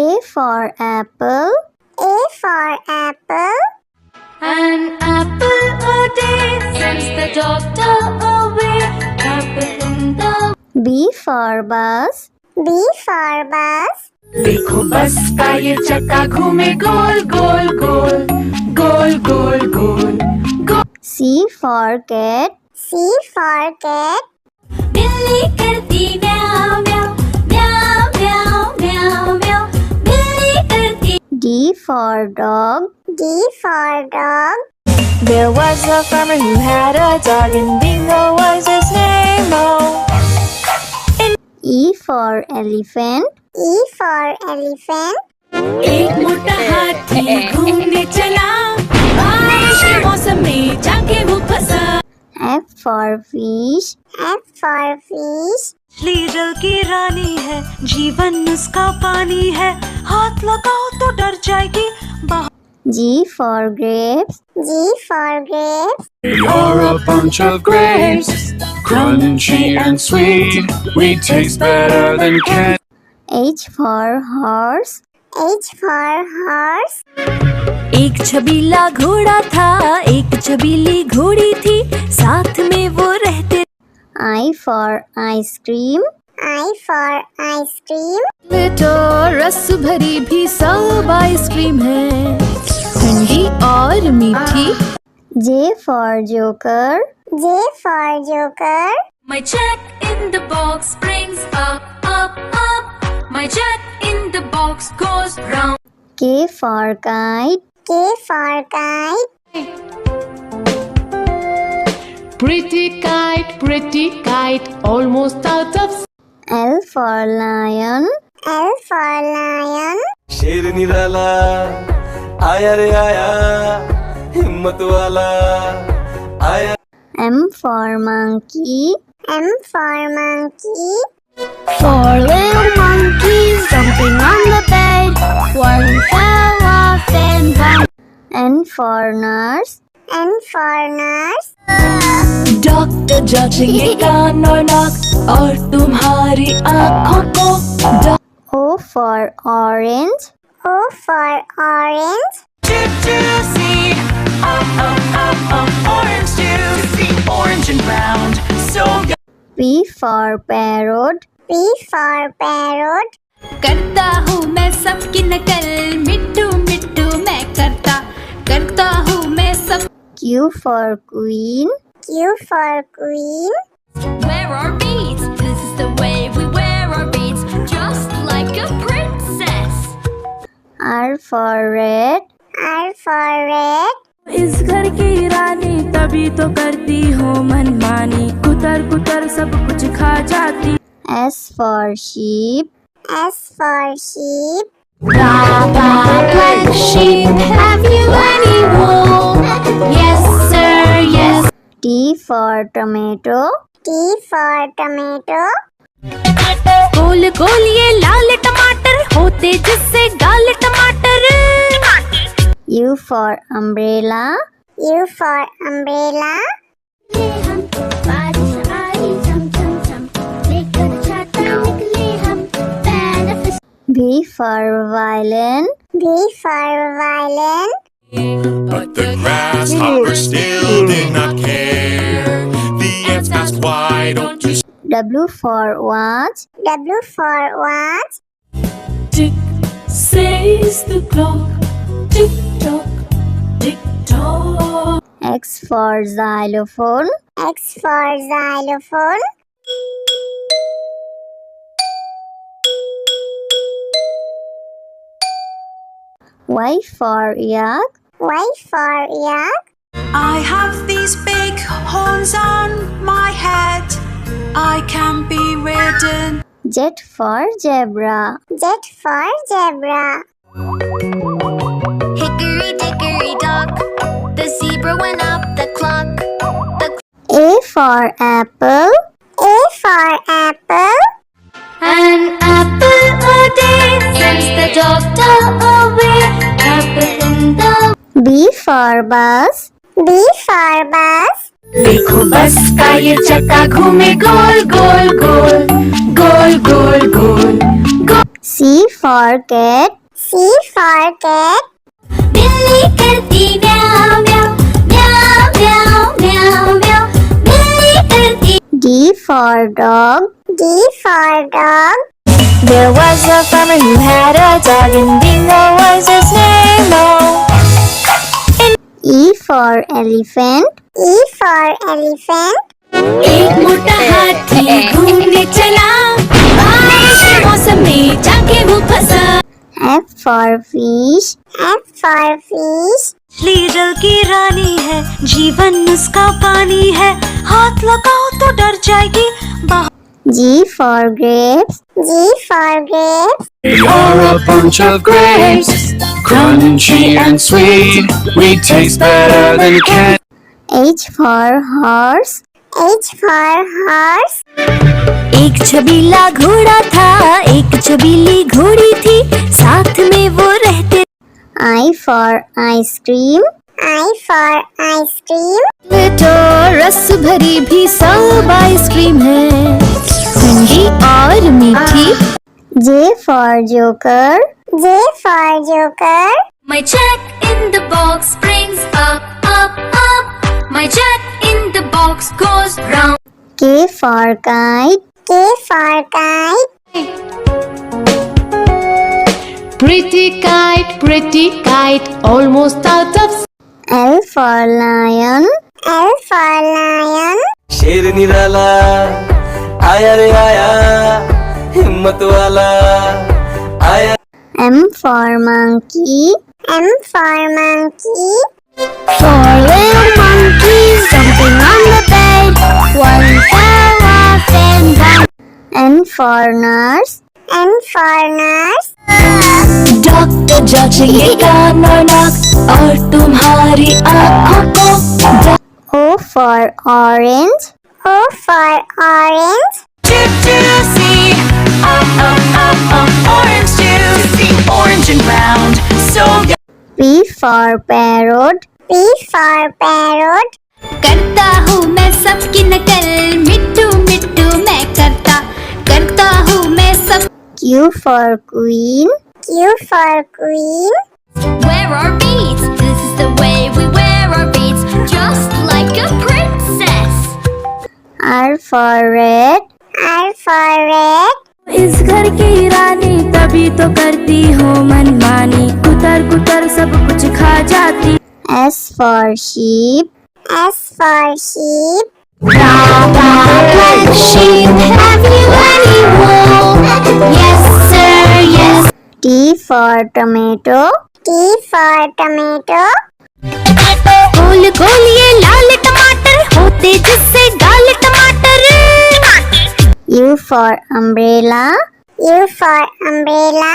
A for apple. A for apple. An apple a day sends the doctor away. Apple in the B for bus. B for bus. देखो बस का ये चक्का घूमे गोल गोल गोल गोल गोल गोल गोल। C for cat. C for cat. बिल्ली करती म्याऊ म्याऊ म्याऊ म्याऊ म्याऊ म्याऊ। बिल्ली करती। D for dog. D for dog. There was a farmer who had a dog, and Bingo was his name. Oh. E for elephant. E for elephant. एक मोटा हाथी घूमने चला, बारिश के मौसम में जाके वो फंसा। F for fish. F for fish. मछली जल की रानी है, जीवन उसका पानी है, हाथ लगाओ तो डर जाएगी। G for grapes. G for grapes. You're a bunch of grapes, crunchy and sweet. We taste better than candy. H for horse. H for horse. एक छबीला घोड़ा था, एक छबीली घोड़ी थी, साथ में वो रहते। I for ice cream. I for ice cream. तो रस भरी भी सब आइसक्रीम है, ठंडी और मीठी। J for joker. J for joker. My check in the box brings up up up. My check in the box goes round. K for kite. K for kite. Pretty kite, almost out of. L for lion. L for lion. शेर निराला आया रे आया, हिम्मत वाला आया। M for monkey. M for monkey. Four little monkeys jumping on the bed. One fell off and bumped. N for nurse. N for nurse. Doctor जांचेंगे कान और नाक और तुम्हारी आँखों को। O for orange. O for orange. Juicy, orange juicy, orange and round, so good. P for parrot. P for parrot. करता हूँ मैं सबकी नकल, मिट्टू मिट्टू मैं करता हूँ मैं सब। Q for queen. Q for queen. Wear our beads, this is the way we wear our beads, just like a princess. R for red. R for red. इस घर की रानी तभी तो करती हो मनमानी, कुतर कुतर सब कुछ खा जाती। S for sheep. S for sheep. Black sheep, have you any wool? Yes sir, yes. T for tomato. T for tomato. गोल गोल ये लाल टमाटर होते जिससे गाल टमाटर। U for umbrella. U for umbrella. V for violin. V for violin. But the grasshopper still did not care. The ants asked, why don't you? W for watch. W for watch. Tick says the clock, tick tock, tick tock. X for xylophone. X for xylophone. Y for yak. Y for yak. I have these big horns on my head, I can be ridden. Z for zebra. Z for zebra. Hickory dickory dock, the zebra went up the clock. A for apple. A for apple. An apple a day sends the doctor away. Apple in the B for bus. B for bus. देखो बस का ये चक्का घूमे गोल गोल गोल गोल गोल गोल गोल। C for cat. C for cat. बिल्ली करती म्याऊं म्याऊं म्याऊं म्याऊं म्याऊं म्याऊं बिल्ली करती D for dog. D for dog. There was a farmer who had a dog, and Dingo was his name. E for elephant. E for elephant. एक मोटा हाथी घूमने चला बारिश के मौसम में जाके वो फंसा F for fish. F for fish. मछली जल की रानी है, जीवन उसका पानी है, हाथ लगाओ तो डर जाएगी। G for grapes. G for grapes. We are a bunch of grapes, crunchy and sweet. We taste better than candy. H for horse. H for horse. एक छबीला घोड़ा था एक छबीली घोड़ी थी साथ में वो रहते I for ice cream. I for ice cream. तो रस भरी भी सब आइसक्रीम है ठंडी और मीठी J for joker. J for joker. My jack in the box brings up up up My jack in the box goes round K for kite. K for kite. Pretty kite, almost out of L for lion. L for lion. शेर निराला आया रे आया, हिम्मत वाला आया। M for monkey. M for monkey. Four little monkeys jumping on the bed. One fell off and one. N for nurse. N for nurse. Doctor जांचेगा नाक और तुम्हारी आँखों को O for orange. O for orange. Juicy, orange juicy, orange and round, so P for parrot. P for parrot. करता हूँ मैं सबकी नकल मिट्टू मिट्टू मैं करता हूँ मैं सब Q for queen. Q for queen. Wear our beads, this is the way we wear our beads just like a princess R for red. R for red. इस घर की रानी तभी तो करती हूँ मनमानी कुतर कुतर सब कुछ खा जाती S for sheep. S for sheep. Black sheep, have you any wool? Yes sir, yes T for tomato. T for tomato. गोल गोल ये लाल टमाटर होते जिससे गाल टमाटर U for umbrella. U for umbrella.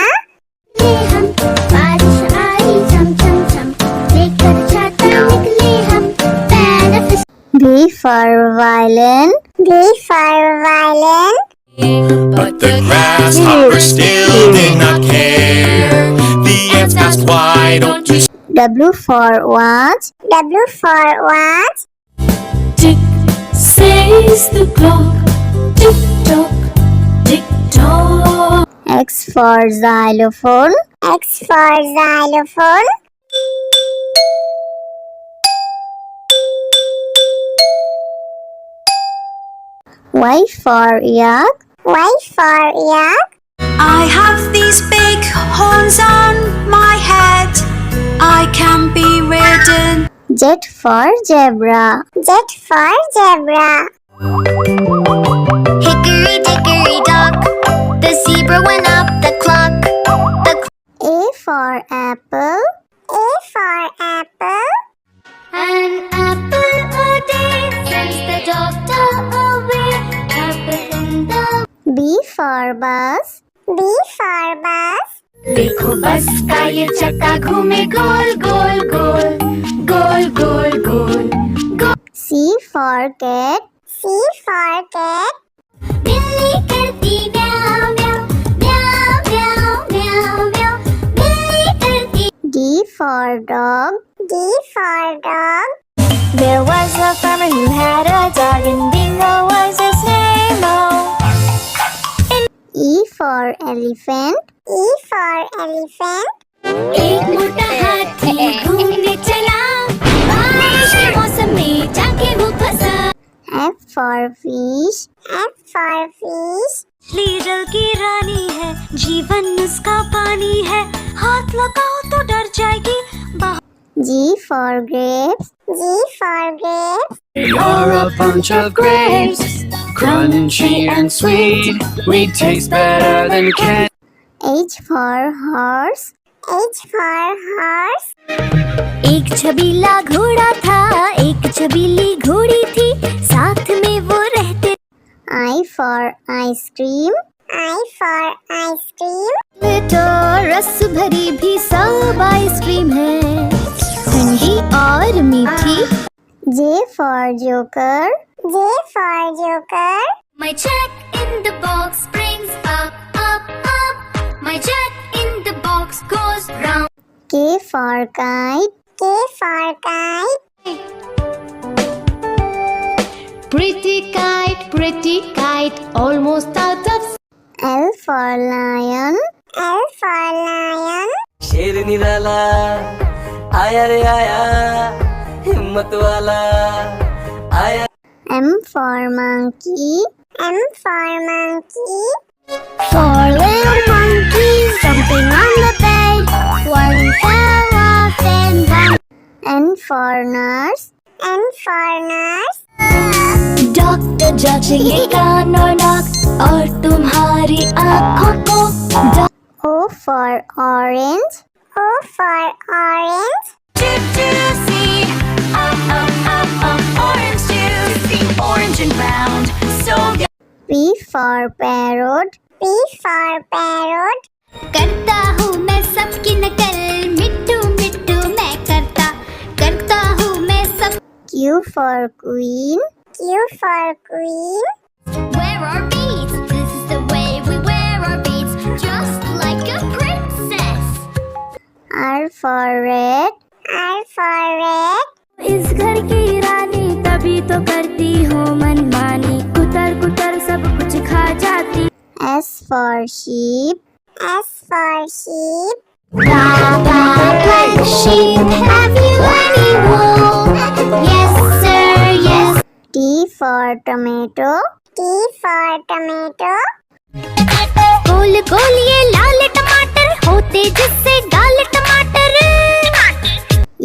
हम बारिश आई झम झम झम लेकर छाता निकले हम पैर V for violin. V for violin. But the grasshopper still did not care. The ants asked, why don't you W for watch. W for watch. Tick says the clock tick tock tick tock X for xylophone. X for xylophone. Y for yak. Y for yak. I have these big horns on my head. I can be ridden. Z for zebra. Z for zebra. Hickory dickory dock, the zebra went up the clock. A for apple. A for apple. An apple a day sends the doctor away. Apple in the B for bus. B for bus. देखो बस का ये चक्का घूमे गोल गोल गोल गोल गोल गोल C for cat. C for cat. बिल्ली करती म्याऊं म्याऊं म्याऊं म्याऊं म्याऊं बिल्ली करती D for dog. D for dog. There was a farmer who had a dog, and Dingo was his name. E for elephant. E for elephant. एक मोटा हाथी घूमने चला, बारिश के मौसम में जाके वो फंसा। F for fish. F for fish. मछली जल की रानी है, जीवन उसका पानी है, हाथ लगाओ तो डर जाएगी। G for grapes. G for grapes. You're a bunch of grapes, crunchy and sweet. We taste better than candy. H for horse. H for horse. एक छबीला घोड़ा था, एक छबीली घोड़ी थी, साथ में वो रहते। I for ice cream. I for ice cream. तो रस भरी भी सब आइसक्रीम है, ठंडी और मीठी। J for joker. J for joker. My jack in the box brings up, up, up. My jack in the box goes round. K for kite. K for kite. pretty kite, almost out of. L for lion. L for lion. शेर निराला आया रे आया, हिम्मत वाला आया। M for monkey. M for monkey. Four little monkeys jumping on the bed. One fell off and bumped. N for nurse. N for nurse. Doctor जांचेंगे कान और नाक और तुम्हारी आँखों को। O for orange. O for orange. Juicy, orange juice, orange and round, so good. P for parrot. P for parrot. करता हूँ मैं सबकी नकल, मिट्टू मिट्टू मैं करता हूँ मैं सब। Q for queen. Q for queen. Wear our beads, this is the way we wear our beads, just like a princess. R for red. R for red. इस घर की रानी तभी तो करती हूँ मनमानी, कुतर कुतर सब कुछ खा जाती। S for sheep. S for sheep. Black sheep, have you any wool? Yes sir, yes. T for tomato. T for tomato. गोल गोल ये लाल टमाटर होते जिससे गाल टमाटर।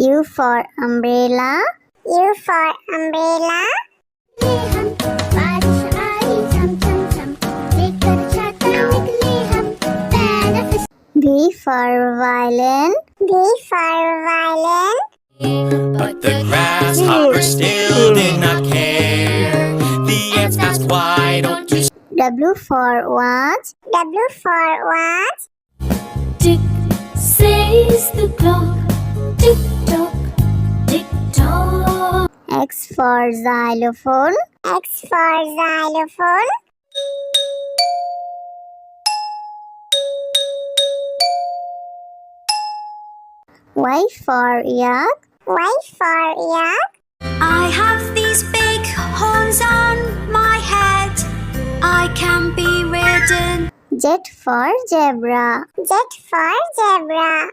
U for umbrella. U for umbrella. V for violin. V for violin. But the grasshopper still did not care. The ants asked, why don't you W for watch. W for watch. Tick says the clock, tick tock, tick tock. X for xylophone. X for xylophone. Y for yak. Y for yak. I have these big horns on my head, I can be ridden. Z for zebra. Z for zebra.